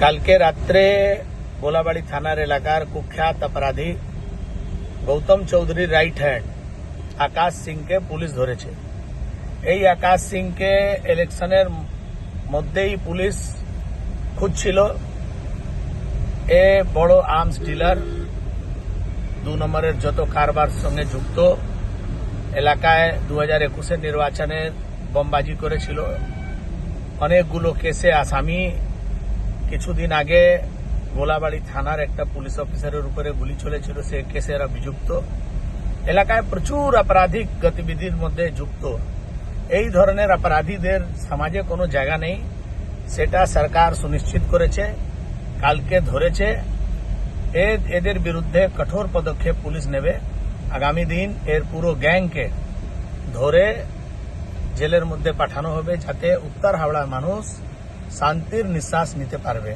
কালকে রাত্রে গোলাবাড়ি থানার এলাকার কুখ্যাত অপরাধী গৌতম চৌধুরীর রাইট হ্যান্ড আকাশ সিংকে পুলিশ ধরেছে। এই আকাশ সিংকে ইলেকশনের মধ্যেই পুলিশ খুঁজছিল। এ বড় আর্মস ডিলার, 2 নম্বরের যত কারবার সঙ্গে যুক্ত, এলাকায় 2021 নির্বাচনে বোমবাজি করেছিল, অনেকগুলো কেসে আসামি। কিছুদিন আগে গোলাবাড়ি থানার একটা পুলিশ অফিসারের উপরে গুলি চলেছিল, সে কেসের অভিযুক্ত। এলাকায় প্রচুর অপরাধিক গতিবিধির মধ্যে যুক্ত। এই ধরনের অপরাধীদের সমাজে কোনো জায়গা নেই, সেটা সরকার সুনিশ্চিত করেছে, কালকে ধরেছে। এদের বিরুদ্ধে কঠোর পদক্ষেপ পুলিশ নেবে। আগামী দিন এর পুরো গ্যাংকে ধরে জেলের মধ্যে পাঠানো হবে, যাতে উত্তর হাওড়ার মানুষ শান্তির নিঃশ্বাস নিতে পারবে।